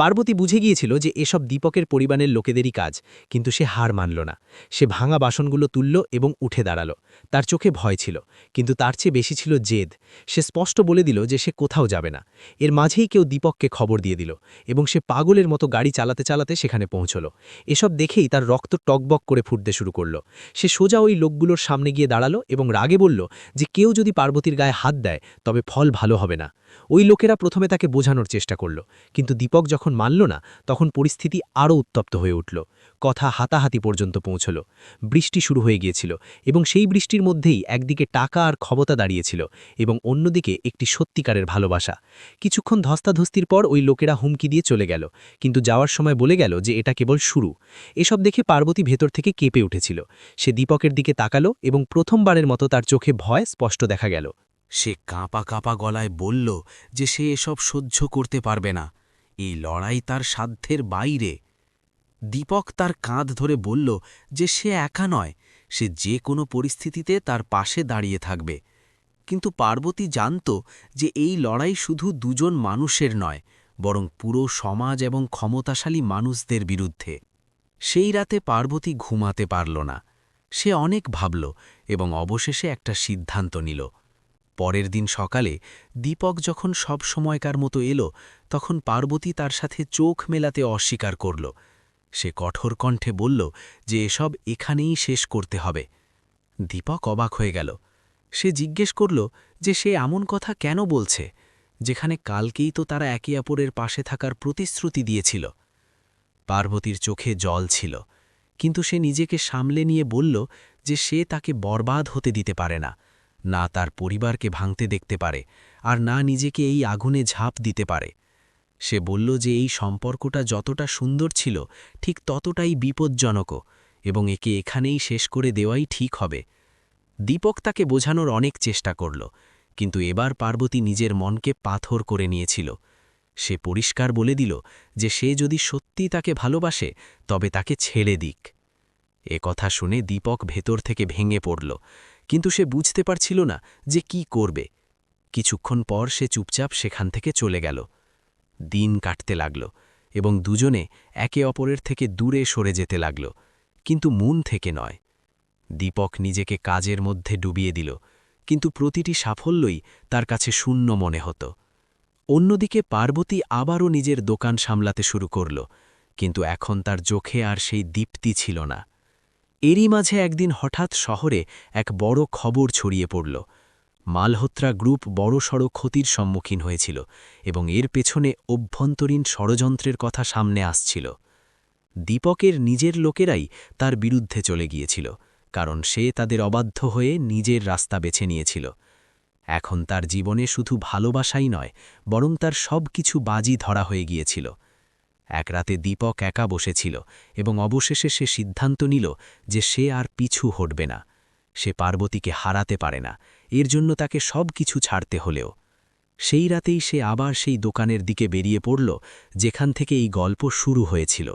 পার্বতী বুঝে গিয়েছিল যে এসব দীপকের পরিবারের লোকেদেরই কাজ, কিন্তু সে হার মানল না। সে ভাঙা বাসনগুলো তুলল এবং উঠে দাঁড়াল। তার চোখে ভয় ছিল, কিন্তু তার চেয়ে বেশি ছিল জেদ। সে স্পষ্ট বলে দিল যে সে কোথাও যাবে না। এর মাঝেই কেউ দীপককে খবর দিয়ে দিল, এবং সে পাগলের মতো গাড়ি চালাতে চালাতে সেখানে পৌঁছল। এসব দেখেই তার রক্ত টকবক করে ফুটতে শুরু করল। সে সোজা ওই লোকগুলোর সামনে গিয়ে দাঁড়ালো এবং রাগে বলল যে কেউ যদি পার্বতীর গায়ে হাত দেয়, তবে ফল ভালো হবে না। ওই লোকেরা প্রথমে তাকে বোঝানোর চেষ্টা করল, কিন্তু দীপক যখন মানল না, তখন পরিস্থিতি আরও উত্তপ্ত হয়ে উঠল। কথা হাতাহাতি পর্যন্ত পৌঁছল। বৃষ্টি শুরু হয়ে গিয়েছিল, এবং সেই বৃষ্টির মধ্যেই একদিকে টাকা আর ক্ষমতা দাঁড়িয়েছিল, এবং অন্যদিকে একটি সত্যিকারের ভালোবাসা। কিছুক্ষণ ধস্তাধস্তির পর ওই লোকেরা হুমকি দিয়ে চলে গেল, কিন্তু যাওয়ার সময় বলে গেল যে এটা কেবল শুরু। এসব দেখে পার্বতী ভেতর থেকে কেঁপে উঠেছিল। সে দীপকের দিকে তাকালো, এবং প্রথমবারের মতো তার চোখে ভয় স্পষ্ট দেখা গেল। সে কাঁপা কাঁপা গলায় বলল যে সে এসব সহ্য করতে পারবে না, এই লড়াই তার সাধ্যের বাইরে। দীপক তার কাঁধ ধরে বলল যে সে একা নয়, সে যে কোনো পরিস্থিতিতে তার পাশে দাঁড়িয়ে থাকবে, কিন্তু পার্বতী জানত যে এই লড়াই শুধু দুজন মানুষের নয়, বরং পুরো সমাজ এবং ক্ষমতাশালী মানুষদের বিরুদ্ধে। সেই রাতে পার্বতী ঘুমাতে পারল না। সে অনেক ভাবল এবং অবশেষে একটা সিদ্ধান্ত নিল। পরের দিন সকালে দীপক যখন সব সময়কার মতো এলো, তখন পার্বতী তার সাথে চোখ মেলাতে অস্বীকার করল। সে কঠোর কণ্ঠে বলল যে এসব এখানেই শেষ করতে হবে। দীপক অবাক হয়ে গেল। সে জিজ্ঞেস করল যে সে এমন কথা কেন বলছে, যেখানে কালকেই তো তারা একে অপরের পাশে থাকার প্রতিশ্রুতি দিয়েছিল। পার্বতীর চোখে জল ছিল, কিন্তু সে নিজেকে সামলে নিয়ে বলল যে সে তাকে বরবাদ হতে দিতে পারে না, না তার পরিবারকে ভাঙতে দেখতে পারে, আর না নিজেকে এই আগুনে ঝাঁপ দিতে পারে। সে বলল যে এই সম্পর্কটা যতটা সুন্দর ছিল ঠিক ততটাই বিপজ্জনকও, এবং একে এখানেই শেষ করে দেওয়াই ঠিক হবে। দীপক তাকে বোঝানোর অনেক চেষ্টা করল, কিন্তু এবার পার্বতী নিজের মনকে পাথর করে নিয়েছিল। সে পরিষ্কার বলে দিল যে সে যদি সত্যি তাকে ভালোবাসে তবে তাকে ছেড়ে দিক। এ কথা শুনে দীপক ভেতর থেকে ভেঙে পড়ল, কিন্তু সে বুঝতে পারছিল না যে কি করবে। কিছুক্ষণ পর সে চুপচাপ সেখান থেকে চলে গেল। দিন কাটতে লাগল এবং দুজনে একে অপরের থেকে দূরে সরে যেতে লাগল, কিন্তু মন থেকে নয়। দীপক নিজেকে কাজের মধ্যে ডুবিয়ে দিল, কিন্তু প্রতিটি সাফল্যই তার কাছে শূন্য মনে হতো। অন্যদিকে পার্বতী আবারও নিজের দোকান সামলাতে শুরু করল, কিন্তু এখন তার চোখে আর সেই দীপ্তি ছিল না। এরই মাঝে একদিন হঠাৎ শহরে এক বড় খবর ছড়িয়ে পড়ল। মালহোত্রা গ্রুপ বড়সড় ক্ষতির সম্মুখীন হয়েছিল এবং এর পেছনে অভ্যন্তরীণ ষড়যন্ত্রের কথা সামনে আসছিল। দীপকের নিজের লোকেরাই তার বিরুদ্ধে চলে গিয়েছিল, কারণ সে তাদের অবাধ্য হয়ে নিজের রাস্তা বেছে নিয়েছিল। এখন তার জীবনে শুধু ভালোবাসাই নয়, বরং তার সব কিছু বাজি ধরা হয়ে গিয়েছিল। এক রাতে দীপক একা বসেছিল এবং অবশেষে সে সিদ্ধান্ত নিল যে সে আর পিছু হটবে না। সে পার্বতীকে হারাতে পারে না, এর জন্য তাকে সব কিছু ছাড়তে হলেও। সেই রাতেই সে আবার সেই দোকানের দিকে বেরিয়ে পড়ল যেখান থেকে এই গল্প শুরু হয়েছিল।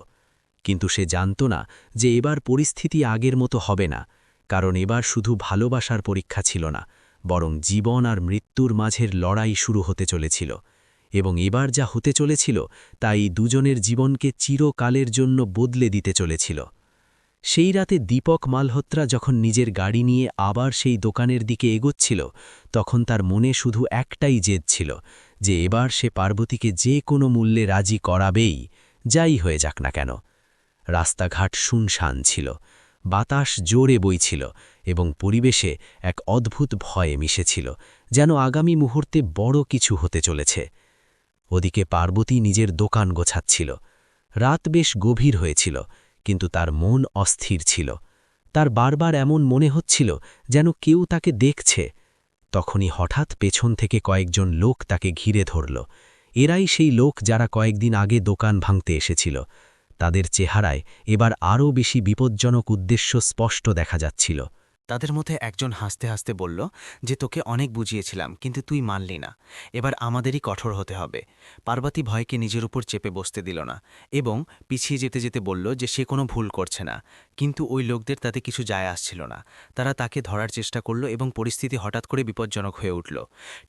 কিন্তু সে জানত না যে এবার পরিস্থিতি আগের মতো হবে না, কারণ এবার শুধু ভালোবাসার পরীক্ষা ছিল না, বরং জীবন আর মৃত্যুর মাঝের লড়াই শুরু হতে চলেছিল। এবং এবার যা হতে চলেছিল তা এই দুজনের জীবনকে চিরকালের জন্য বদলে দিতে চলেছিল। সেই রাতে দীপক মালহোত্রা যখন নিজের গাড়ি নিয়ে আবার সেই দোকানের দিকে এগোচ্ছিল, তখন তার মনে শুধু একটাই জেদ ছিল যে এবার সে পার্বতীকে যে কোনো মূল্যে রাজি করাবেই, যাই হয়ে যাক না কেন। রাস্তাঘাট শুনশান ছিল, বাতাস জোরে বইছিল এবং পরিবেশে এক অদ্ভুত ভয়ে মিশেছিল, যেন আগামী মুহূর্তে বড় কিছু হতে চলেছে। ওদিকে পার্বতী নিজের দোকান গোছাচ্ছিল। রাত বেশ গভীর হয়েছিল, কিন্তু তার মন অস্থির ছিল। তার বারবার এমন মনে হচ্ছিল যেন কেউ তাকে দেখছে। তখনই হঠাৎ পেছন থেকে কয়েকজন লোক তাকে ঘিরে ধরল। এরাই সেই লোক যারা কয়েকদিন আগে দোকান ভাঙতে এসেছিল। তাদের চেহারায় এবার আরও বেশি বিপজ্জনক উদ্দেশ্য স্পষ্ট দেখা যাচ্ছিল। তাদের মধ্যে একজন হাসতে হাসতে বলল যে তোকে অনেক বুঝিয়েছিলাম, কিন্তু তুই মানলি না। এবার আমাদেরই কঠোর হতে হবে। পার্বতী ভয়কে নিজের উপর চেপে বসতে দিল না এবং পিছিয়ে যেতে যেতে বলল যে সে কোনো ভুল করছে না। কিন্তু ওই লোকদের তাতে কিছু যায় আসছিল না। তারা তাকে ধরার চেষ্টা করল এবং পরিস্থিতি হঠাৎ করে বিপজ্জনক হয়ে উঠল।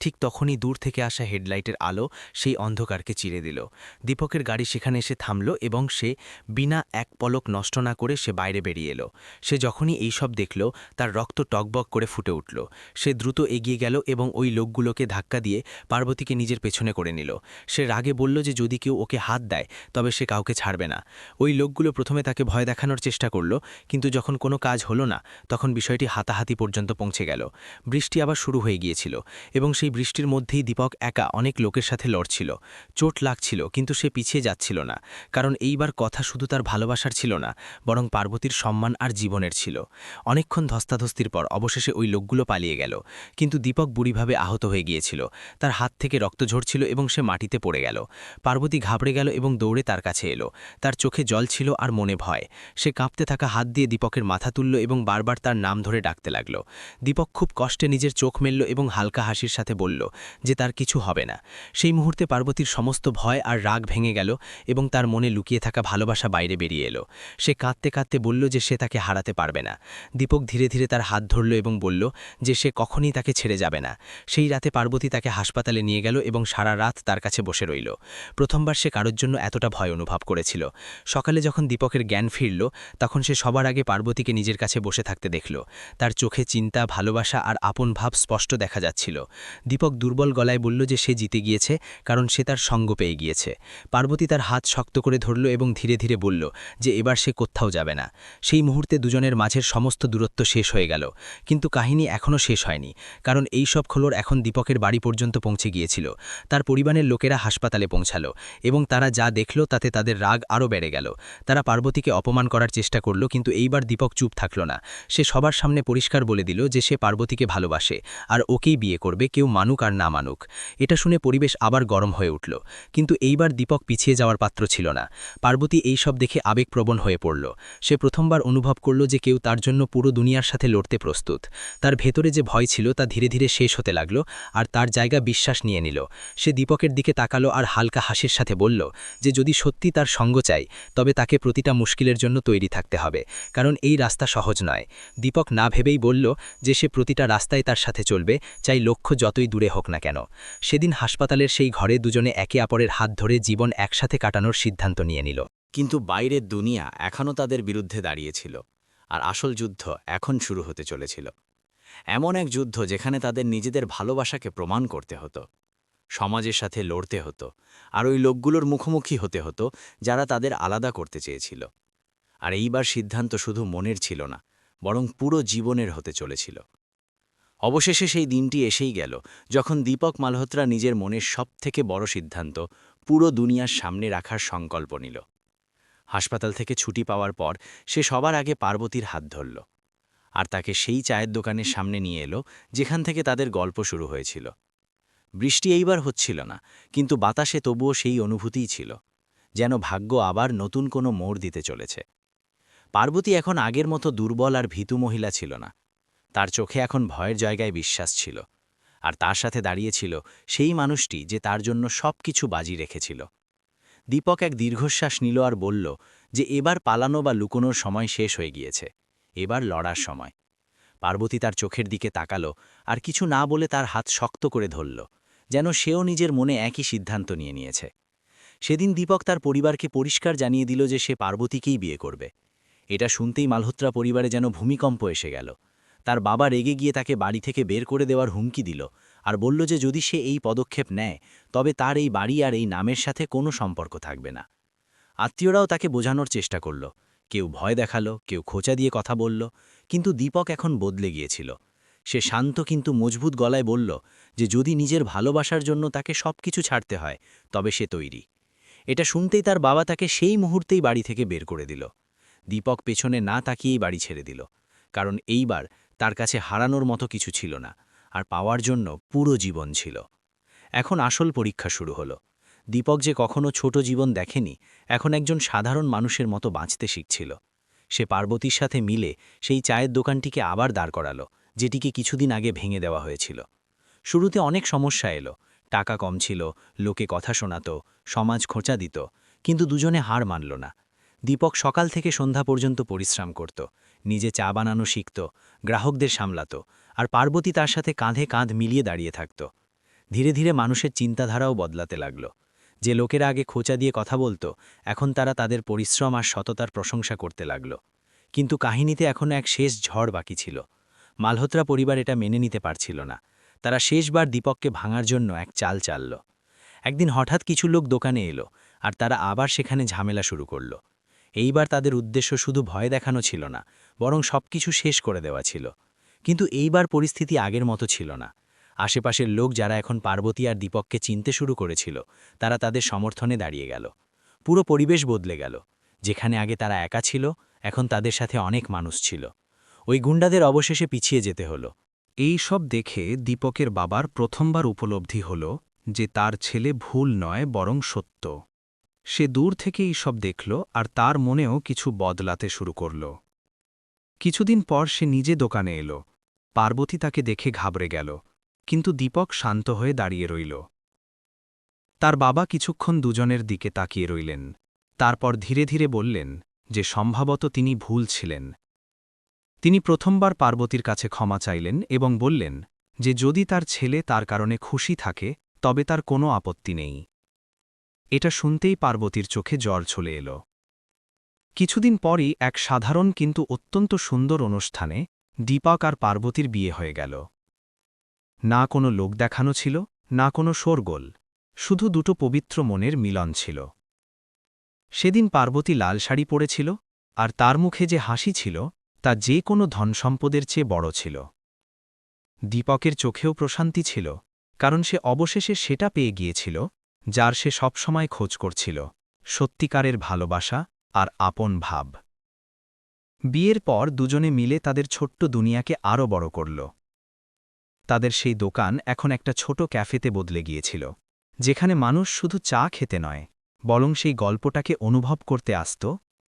ঠিক তখনই দূর থেকে আসা হেডলাইটের আলো সেই অন্ধকারকে চিরে দিল। দীপকের গাড়ি সেখানে এসে থামল এবং সে বিনা এক পলক নষ্ট না করে সে বাইরে বেরিয়ে এলো। সে যখনই এইসব দেখল তার রক্ত টকবক করে ফুটে উঠল। সে দ্রুত এগিয়ে গেল এবং ওই লোকগুলোকে ধাক্কা দিয়ে পার্বতীকে নিজের পেছনে করে নিল। সে রাগে বলল যে যদি কেউ ওকে হাত দেয় তবে সে কাউকে ছাড়বে না। ওই লোকগুলো প্রথমে তাকে ভয় দেখানোর চেষ্টা করল, কিন্তু যখন কোনো কাজ হলো না তখন বিষয়টি হাতাহাতি পর্যন্ত পৌঁছে গেল। বৃষ্টি আবার শুরু হয়ে গিয়েছিল এবং সেই বৃষ্টির মধ্যেই দীপক একা অনেক লোকের সাথে লড়ছিল। চোট লাগছিল, কিন্তু সে পিছিয়ে যাচ্ছিল না, কারণ এইবার কথা শুধু তার ভালোবাসার ছিল না, বরং পার্বতীর সম্মান আর জীবনের ছিল। অনেকক্ষণ ধস্তাধস্তির পর অবশেষে ওই লোকগুলো পালিয়ে গেল, কিন্তু দীপক বুড়িভাবে আহত হয়ে গিয়েছিল। তার হাত থেকে রক্ত ঝরছিল এবং সে মাটিতে পড়ে গেল। পার্বতী ঘাবড়ে গেল এবং দৌড়ে তার কাছে এলো। তার চোখে জল ছিল আর মনে ভয়। সে কাঁপতে থাকা হাত দিয়ে দীপকের মাথা তুলল এবং বারবার তার নাম ধরে ডাকতে লাগল। দীপক খুব কষ্টে নিজের চোখ মেলল এবং হালকা হাসির সাথে বলল যে তার কিছু হবে না। সেই মুহূর্তে পার্বতীর সমস্ত ভয় আর রাগ ভেঙে গেল এবং তার মনে লুকিয়ে থাকা ভালোবাসা বাইরে বেরিয়ে এলো। সে কাঁদতে কাঁদতে বলল যে সে তাকে হারাতে পারবে না। দীপক ধীরে ধীরে যে তার হাত ধরল এবং বলল যে সে কখনই তাকে ছেড়ে যাবে না। সেই রাতে পার্বতী তাকে হাসপাতালে নিয়ে গেল এবং সারা রাত তার কাছে বসে রইল। প্রথমবার সে কারোর জন্য এতটা ভয় অনুভব করেছিল। সকালে যখন দীপকের জ্ঞান ফিরল, তখন সে সবার আগে পার্বতীকে নিজের কাছে বসে থাকতে দেখল। তার চোখে চিন্তা, ভালোবাসা আর আপন ভাব স্পষ্ট দেখা যাচ্ছিল। দীপক দুর্বল গলায় বলল যে সে জিতে গিয়েছে, কারণ সে তার সঙ্গ পেয়ে গিয়েছে। পার্বতী তার হাত শক্ত করে ধরল এবং ধীরে ধীরে বলল যে এবার সে কোথাও যাবে না। সেই মুহূর্তে দুজনের মাঝের সমস্ত দূরত্ব শেষ হয়ে গেল। কিন্তু কাহিনী এখনও শেষ হয়নি, কারণ এই সব খবর এখন দীপকের বাড়ি পর্যন্ত পৌঁছে গিয়েছিল। তার পরিবারের লোকেরা হাসপাতালে পৌঁছালো এবং তারা যা দেখল তাতে তাদের রাগ আরও বেড়ে গেল। তারা পার্বতীকে অপমান করার চেষ্টা করল, কিন্তু এইবার দীপক চুপ থাকল না। সে সবার সামনে পরিষ্কার বলে দিল যে সে পার্বতীকে ভালোবাসে আর ওকেই বিয়ে করবে, কেউ মানুক আর না মানুক। এটা শুনে পরিবেশ আবার গরম হয়ে উঠল, কিন্তু এইবার দীপক পিছিয়ে যাওয়ার পাত্র ছিল না। পার্বতী এই সব দেখে আবেগপ্রবণ হয়ে পড়ল। সে প্রথমবার অনুভব করল যে কেউ তার জন্য পুরো দুনিয়ার সাথে লড়তে প্রস্তুত। তার ভেতরে যে ভয় ছিল তা ধীরে ধীরে শেষ হতে লাগল, আর তার জায়গা বিশ্বাস নিয়ে নিল। সে দীপকের দিকে তাকালো আর হালকা হাসির সাথে বলল যে যদি সত্যি তার সঙ্গ চাই, তবে তাকে প্রতিটা মুশকিলের জন্য তৈরি থাকতে হবে, কারণ এই রাস্তা সহজ নয়। দীপক না ভেবেই বলল যে সে প্রতিটা রাস্তায় তার সাথে চলবে, চাই লক্ষ্য যতই দূরে হোক না কেন। সেদিন হাসপাতালের সেই ঘরে দুজনে একে অপরের হাত ধরে জীবন একসাথে কাটানোর সিদ্ধান্ত নিয়ে নিল। কিন্তু বাইরের দুনিয়া এখনও তাদের বিরুদ্ধে দাঁড়িয়েছিল, আর আসল যুদ্ধ এখন শুরু হতে চলেছিল। এমন এক যুদ্ধ যেখানে তাদের নিজেদের ভালোবাসাকে প্রমাণ করতে হতো, সমাজের সাথে লড়তে হতো, আর ওই লোকগুলোর মুখোমুখি হতে হতো যারা তাদের আলাদা করতে চেয়েছিল। আর এইবার সিদ্ধান্ত শুধু মনের ছিল না, বরং পুরো জীবনের হতে চলেছিল। অবশেষে সেই দিনটি এসেই গেল যখন দীপক মালহোত্রা নিজের মনের সবথেকে বড় সিদ্ধান্ত পুরো দুনিয়ার সামনে রাখার সংকল্প নিল। হাসপাতাল থেকে ছুটি পাওয়ার পর সে সবার আগে পার্বতীর হাত ধরল, আর তাকে সেই চায়ের দোকানের সামনে নিয়ে এলো যেখান থেকে তাদের গল্প শুরু হয়েছিল। বৃষ্টি এইবার হচ্ছিল না, কিন্তু বাতাসে তবুও সেই অনুভূতিই ছিল, যেন ভাগ্য আবার নতুন কোনো মোড় দিতে চলেছে। পার্বতী এখন আগের মতো দুর্বল আর ভীতু মহিলা ছিল না। তার চোখে এখন ভয়ের জায়গায় বিশ্বাস ছিল, আর তার সাথে দাঁড়িয়েছিল সেই মানুষটি যে তার জন্য সব কিছু বাজি রেখেছিল। দীপক এক দীর্ঘশ্বাস নিল আর বলল যে এবার পালানো বা লুকোনোর সময় শেষ হয়ে গিয়েছে, এবার লড়ার সময়। পার্বতী তার চোখের দিকে তাকালো আর কিছু না বলে তার হাত শক্ত করে ধরল, যেন সেও নিজের মনে একই সিদ্ধান্ত নিয়েছে। সেদিন দীপক তার পরিবারকে পরিষ্কার জানিয়ে দিল যে সে পার্বতীকেই বিয়ে করবে। এটা শুনতেই মালহোত্রা পরিবারে যেন ভূমিকম্প এসে গেল। তার বাবা রেগে গিয়ে তাকে বাড়ি থেকে বের করে দেওয়ার হুমকি দিল, আর বলল যে যদি সে এই পদক্ষেপ নেয় তবে তার এই বাড়ি আর এই নামের সাথে কোনো সম্পর্ক থাকবে না। আত্মীয়রাও তাকে বোঝানোর চেষ্টা করল, কেউ ভয় দেখালো, কেউ খোঁচা দিয়ে কথা বলল, কিন্তু দীপক এখন বদলে গিয়েছিল। সে শান্ত কিন্তু মজবুত গলায় বলল যে যদি নিজের ভালোবাসার জন্য তাকে সবকিছু ছাড়তে হয় তবে সে তৈরি। এটা শুনতেই তার বাবা তাকে সেই মুহূর্তেই বাড়ি থেকে বের করে দিল। দীপক পেছনে না তাকিয়েই বাড়ি ছেড়ে দিল, কারণ এইবার তার কাছে হারানোর মতো কিছু ছিল না, আর পাওয়ার জন্য পুরো জীবন ছিল। এখন আসল পরীক্ষা শুরু হলো। দীপক যে কখনো ছোট জীবন দেখেনি, এখন একজন সাধারণ মানুষের মতো বাঁচতে শিখছিল। সে পার্বতীর সাথে মিলে সেই চায়ের দোকানটিকে আবার দাঁড় করালো, যেটিকে কিছুদিন আগে ভেঙে দেওয়া হয়েছিল। শুরুতে অনেক সমস্যা এলো, টাকা কম ছিল, লোকে কথা শোনাতো, সমাজ খোঁচা দিত, কিন্তু দুজনে হার মানল না। দীপক সকাল থেকে সন্ধ্যা পর্যন্ত পরিশ্রম করত, নিজে চা বানানো শিখত, গ্রাহকদের সামলাত, আর পার্বতী তার সাথে কাঁধে কাঁধ মিলিয়ে দাঁড়িয়ে থাকত। ধীরে ধীরে মানুষের চিন্তাধারাও বদলাতে লাগল। যে লোকেরা আগে খোঁচা দিয়ে কথা বলতো, এখন তারা তাদের পরিশ্রম আর সততার প্রশংসা করতে লাগল। কিন্তু কাহিনীতে এখনও এক শেষ ঝড় বাকি ছিল। মালহোত্রা পরিবার এটা মেনে নিতে পারছিল না। তারা শেষবার দীপককে ভাঙার জন্য এক চাল চালল। একদিন হঠাৎ কিছু লোক দোকানে এলো, আর তারা আবার সেখানে ঝামেলা শুরু করল। এইবার তাদের উদ্দেশ্য শুধু ভয় দেখানো ছিল না, বরং সবকিছু শেষ করে দেওয়া ছিল। কিন্তু এইবার পরিস্থিতি আগের মতো ছিল না। আশেপাশের লোক যারা এখন পার্বতী আর দীপককে চিনতে শুরু করেছিল, তারা তাদের সমর্থনে দাঁড়িয়ে গেল। পুরো পরিবেশ বদলে গেল। যেখানে আগে তারা একা ছিল, এখন তাদের সাথে অনেক মানুষ ছিল। ওই গুন্ডাদের অবশেষে পিছিয়ে যেতে হলো। এই সব দেখে দীপকের বাবার প্রথমবার উপলব্ধি হল যে তার ছেলে ভুল নয় বরং সত্য। সে দূর থেকে এই সব দেখল আর তার মনেও কিছু বদলাতে শুরু করল। কিছুদিন পর সে নিজে দোকানে এলো। পার্বতী তাকে দেখে ঘাবড়ে গেল, কিন্তু দীপক শান্ত হয়ে দাঁড়িয়ে রইল। তার বাবা কিছুক্ষণ দুজনের দিকে তাকিয়ে রইলেন, তারপর ধীরে ধীরে বললেন যে সম্ভবত তিনি ভুল ছিলেন। তিনি প্রথমবার পার্বতীর কাছে ক্ষমা চাইলেন এবং বললেন যে যদি তার ছেলে তার কারণে খুশি থাকে তবে তার কোনো আপত্তি নেই। এটা শুনতেই পার্বতীর চোখে জল চলে এলো। কিছুদিন পরই এক সাধারণ কিন্তু অত্যন্ত সুন্দর অনুষ্ঠানে দীপক আর পার্বতীর বিয়ে হয়ে গেল। না কোনো লোক দেখানো ছিল, না কোনো শোরগোল, শুধু দুটো পবিত্র মনের মিলন ছিল। সেদিন পার্বতী লাল শাড়ি পরেছিল, আর তার মুখে যে হাসি ছিল তা যে কোনো ধনসম্পদের চেয়ে বড় ছিল। দীপকের চোখেও প্রশান্তি ছিল, কারণ সে অবশেষে সেটা পেয়ে গিয়েছিল যার সে সবসময় খোঁজ করছিল, সত্যিকারের ভালোবাসা আর আপন ভাব। বিয়ের পর দুজনে মিলে তাদের ছোট্ট দুনিয়াকে আরও বড় করল। তাদের সেই দোকান এখন একটা ছোট ক্যাফেতে বদলে গিয়েছিল, যেখানে মানুষ শুধু চা খেতে নয়, বরং সেই গল্পটাকে অনুভব করতে আসত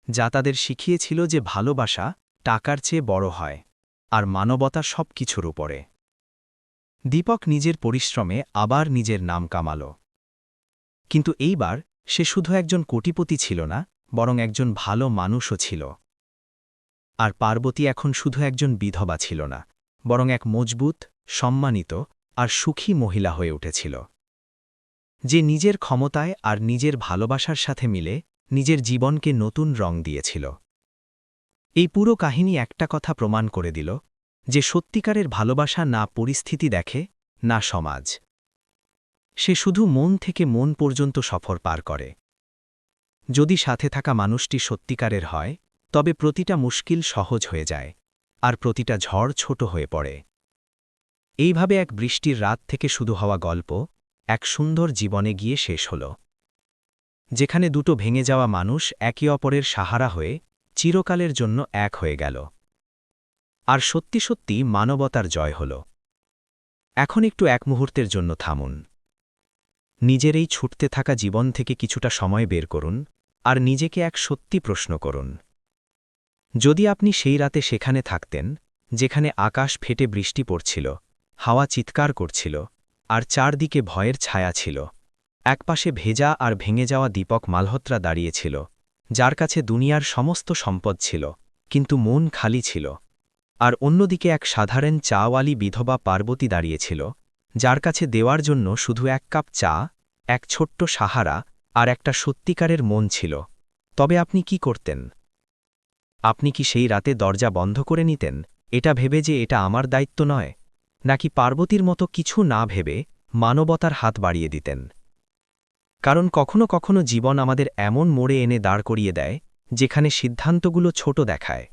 যা তাদের শিখিয়েছিল যে ভালোবাসা টাকার চেয়ে বড় হয়, আর মানবতা সব কিছুর উপরে। দীপক নিজের পরিশ্রমে আবার নিজের নাম কামাল। কিন্তু এইবার সে শুধু একজন কোটিপতি ছিল না, বরং একজন ভালো মানুষও ছিল। আর পার্বতী এখন শুধু একজন বিধবা ছিল না, বরং এক মজবুত, সম্মানিত আর সুখী মহিলা হয়ে উঠেছিল, যে নিজের ক্ষমতায় আর নিজের ভালোবাসার সাথে মিলে নিজের জীবনকে নতুন রং দিয়েছিল। এই পুরো কাহিনী একটা কথা প্রমাণ করে দিল যে সত্যিকারের ভালোবাসা না পরিস্থিতি দেখে, না সমাজ। সে শুধু মন থেকে মন পর্যন্ত সফর পার করে। যদি সাথে থাকা মানুষটি সত্যিকারের হয়, তবে প্রতিটা মুশকিল সহজ হয়ে যায়, আর প্রতিটা ঝড় ছোট হয়ে পড়ে। এইভাবে এক বৃষ্টির রাত থেকে শুরু হওয়া গল্প এক সুন্দর জীবনে গিয়ে শেষ হল, যেখানে দুটো ভেঙে যাওয়া মানুষ একে অপরের সাহারা হয়ে চিরকালের জন্য এক হয়ে গেল। আর সত্যি সত্যি মানবতার জয় হল। এখন একটু এক মুহূর্তের জন্য থামুন। নিজের এই ছুটতে থাকা জীবন থেকে কিছুটা সময় বের করুন, আর নিজেকে এক সত্যি প্রশ্ন করুন। যদি আপনি সেই রাতে সেখানে থাকতেন, যেখানে আকাশ ফেটে বৃষ্টি পড়ছিল, হাওয়া চিৎকার করছিল, আর চারদিকে ভয়ের ছায়া ছিল, একপাশে ভেজা আর ভেঙে যাওয়া দীপক মালহোত্রা দাঁড়িয়েছিল, যার কাছে দুনিয়ার সমস্ত সম্পদ ছিল, কিন্তু মন খালি ছিল, আর অন্যদিকে এক সাধারণ চাওয়ালি বিধবা পার্বতী দাঁড়িয়েছিল, যার কাছে দেওয়ার জন্য শুধু এক কাপ চা, এক ছোট্ট সাহারা আর একটা সত্যিকারের মন ছিল, তবে আপনি কি করতেন? আপনি কি সেই রাতে দরজা বন্ধ করে নিতেন, এটা ভেবে যে এটা আমার দায়িত্ব নয়, নাকি পার্বতীর মতো কিছু না ভেবে মানবতার হাত বাড়িয়ে দিতেন? কারণ কখনো কখনো জীবন আমাদের এমন মোড়ে এনে দাঁড় করিয়ে দেয়, যেখানে সিদ্ধান্তগুলো ছোট দেখায়,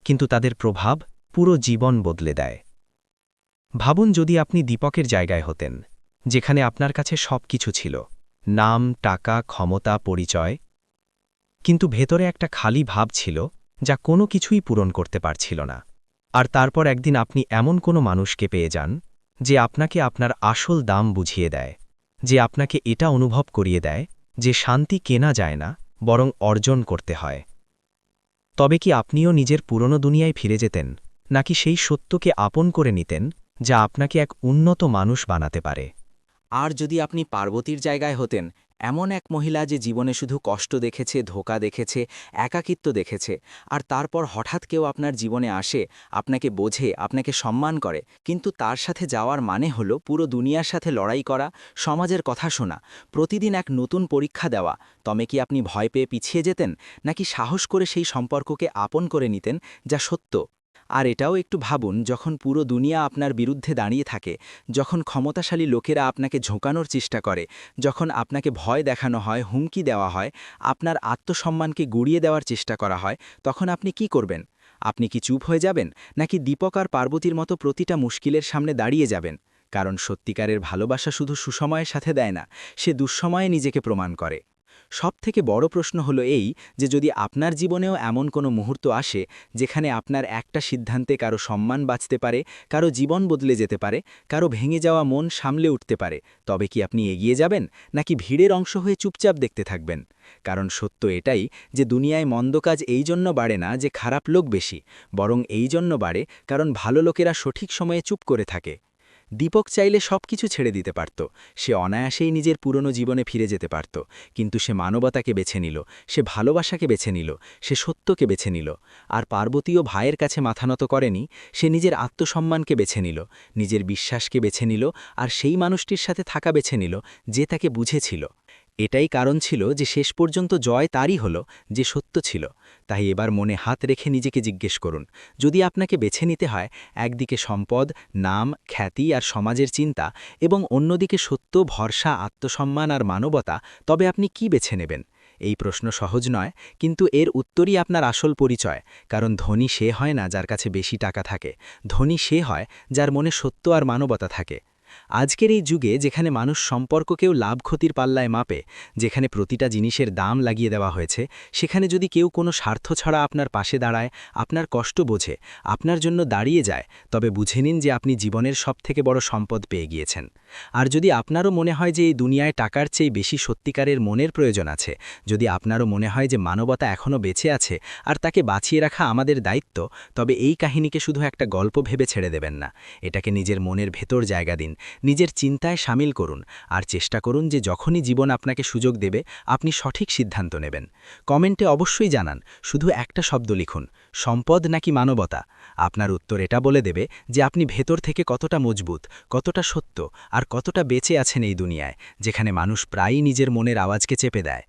কিন্তু তাদের প্রভাব পুরো জীবন বদলে দেয়। ভাবুন যদি আপনি দীপকের জায়গায় হতেন, যেখানে আপনার কাছে সব কিছু ছিল, নাম, টাকা, ক্ষমতা, পরিচয়, কিন্তু ভেতরে একটা খালি ভাব ছিল যা কোনো কিছুই পূরণ করতে পারছিল না। আর তারপর একদিন আপনি এমন কোনো মানুষকে পেয়ে যান, যে আপনাকে আপনার আসল দাম বুঝিয়ে দেয়, যে আপনাকে এটা অনুভব করিয়ে দেয় যে শান্তি কেনা যায় না, বরং অর্জন করতে হয়। তবে কি আপনিও নিজের পুরনো দুনিয়ায় ফিরে যেতেন, নাকি সেই সত্যকে আপন করে নিতেন যা আপনাকে এক উন্নত মানুষ বানাতে পারে? আর যদি আপনি পার্বতীর জায়গায় হতেন, এমন এক মহিলা যে জীবনে শুধু কষ্ট দেখেছে, ধোঁকা দেখেছে, একাকিত্ব দেখেছে, আর তারপর হঠাৎ কেউ আপনার জীবনে আসে, আপনাকে বোঝে, আপনাকে সম্মান করে, কিন্তু তার সাথে যাওয়ার মানে হলো পুরো দুনিয়ার সাথে লড়াই করা, সমাজের কথা শোনা, প্রতিদিন এক নতুন পরীক্ষা দেওয়া, তবে কি আপনি ভয় পেয়ে পিছিয়ে যেতেন, নাকি সাহস করে সেই সম্পর্ককে আপন করে নিতেন যা সত্য? আর এটাও একটু ভাবুন, যখন পুরো দুনিয়া আপনার বিরুদ্ধে দাঁড়িয়ে থাকে, যখন ক্ষমতাশালী লোকেরা আপনাকে ঝোঁকানোর চেষ্টা করে, যখন আপনাকে ভয় দেখানো হয়, হুমকি দেওয়া হয়, আপনার আত্মসম্মানকে গুড়িয়ে দেওয়ার চেষ্টা করা হয়, তখন আপনি কি করবেন? আপনি কি চুপ হয়ে যাবেন, নাকি দীপক আর পার্বতীর মতো প্রতিটা মুশকিলের সামনে দাঁড়িয়ে যাবেন? কারণ সত্যিকারের ভালোবাসা শুধু সুসময়ের সাথে দেয় না, সে দুঃসময়ে নিজেকে প্রমাণ করে। সবথেকে বড় প্রশ্ন হলো এই, যে যদি আপনার জীবনেও এমন কোনো মুহূর্ত আসে, যেখানে আপনার একটা সিদ্ধান্তে কারো সম্মান বাঁচতে পারে, কারো জীবন বদলে যেতে পারে, কারো ভেঙে যাওয়া মন সামলে উঠতে পারে, তবে কি আপনি এগিয়ে যাবেন, নাকি ভিড়ের অংশ হয়ে চুপচাপ দেখতে থাকবেন? কারণ সত্য এটাই যে দুনিয়ায় মন্দ কাজ এই জন্য বাড়ে না যে খারাপ লোক বেশি, বরং এই জন্য বাড়ে কারণ ভালো লোকেরা সঠিক সময়ে চুপ করে থাকে। দীপক চাইলে সবকিছু ছেড়ে দিতে পারত, সে অনায়াসেই নিজের পুরনো জীবনে ফিরে যেতে পারত, কিন্তু সে মানবতাকে বেছে নিল, সে ভালোবাসাকে বেছে নিল, সে সত্যকে বেছে নিল। আর পার্বতীও ভাইয়ের কাছে মাথা নত করেনি, সে নিজের আত্মসম্মানকে বেছে নিল, নিজের বিশ্বাসকে বেছে নিল, আর সেই মানুষটির সাথে থাকা বেছে নিল যে তাকে বুঝেছিল। এটাই কারণ ছিল যে শেষ পর্যন্ত জয় তারই হলো যে সত্য ছিল। তাই এবার মনে হাত রেখে নিজেকে জিজ্ঞেস করুন, যদি আপনাকে বেছে নিতে হয় একদিকে সম্পদ, নাম, খ্যাতি আর সমাজের চিন্তা, এবং অন্যদিকে সত্য, ভরসা, আত্মসম্মান আর মানবতা, তবে আপনি কি বেছে নেবেন? এই প্রশ্ন সহজ নয়, কিন্তু এর উত্তরই আপনার আসল পরিচয়। কারণ ধনী সে হয় না যার কাছে বেশি টাকা থাকে, ধনী সে হয় যার মনে সত্য আর মানবতা থাকে। আজকের এই যুগে যেখানে মানুষ সম্পর্ককেও লাভ ক্ষতির পাল্লায় মাপে, যেখানে প্রতিটা জিনিসের দাম লাগিয়ে দেওয়া হয়েছে, সেখানে যদি কেউ কোনো স্বার্থ ছাড়া আপনার পাশে দাঁড়ায়, আপনার কষ্ট বোঝে, আপনার জন্য দাঁড়িয়ে যায়, তবে বুঝে নিন যে আপনি জীবনের সবথেকে বড় সম্পদ পেয়ে গিয়েছেন। আর যদি আপনারও মনে হয় যে এই দুনিয়ায় টাকার চেয়ে বেশি সত্যিকারের মনের প্রয়োজন আছে, যদি আপনারও মনে হয় যে মানবতা এখনও বেঁচে আছে আর তাকে বাঁচিয়ে রাখা আমাদের দায়িত্ব, তবে এই কাহিনীকে শুধু একটা গল্প ভেবে ছেড়ে দেবেন না। এটাকে নিজের মনের ভেতর জায়গা দিন, নিজের চিন্তায় সামিল করুন, আর চেষ্টা করুন যে যখনই জীবন আপনাকে সুযোগ দেবে আপনি সঠিক সিদ্ধান্ত নেবেন। কমেন্টে অবশ্যই জানান, শুধু একটা শব্দ লিখুন, সম্পদ নাকি মানবতা। আপনার উত্তর এটা বলে দেবে যে আপনি ভেতর থেকে কতটা মজবুত, কতটা সত্য আর কতটা বেঁচে আছেন এই দুনিয়ায়, যেখানে মানুষ প্রায়ই নিজের মনের আওয়াজকে চেপে দেয়।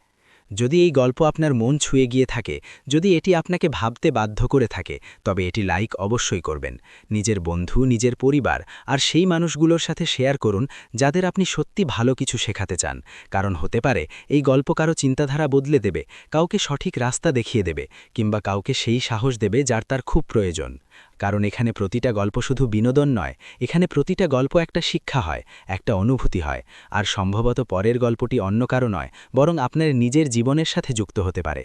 যদি এই গল্প আপনার মন ছুঁয়ে গিয়ে থাকে, যদি এটি আপনাকে ভাবতে বাধ্য করে থাকে, তবে এটি লাইক অবশ্যই করবেন। নিজের বন্ধু, নিজের পরিবার আর সেই মানুষগুলোর সাথে শেয়ার করুন যাদের আপনি সত্যি ভালো কিছু শেখাতে চান। কারণ হতে পারে এই গল্প কারো চিন্তাধারা বদলে দেবে, কাউকে সঠিক রাস্তা দেখিয়ে দেবে, কিংবা কাউকে সেই সাহস দেবে যার তার খুব প্রয়োজন। কারণ এখানে প্রতিটা গল্প শুধু বিনোদন নয়, এখানে প্রতিটা গল্প একটা শিক্ষা হয়, একটা অনুভূতি হয়। আর সম্ভবত পরের গল্পটি অন্য কারো নয়, বরং আপনার নিজের জীবনের সাথে যুক্ত হতে পারে।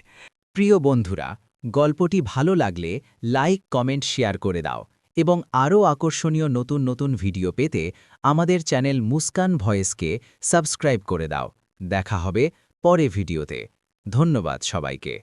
প্রিয় বন্ধুরা, গল্পটি ভালো লাগলে লাইক, কমেন্ট, শেয়ার করে দাও এবং আরও আকর্ষণীয় নতুন নতুন ভিডিও পেতে আমাদের চ্যানেল মুস্কান ভয়েসকে সাবস্ক্রাইব করে দাও। দেখা হবে পরে ভিডিওতে। ধন্যবাদ সবাইকে।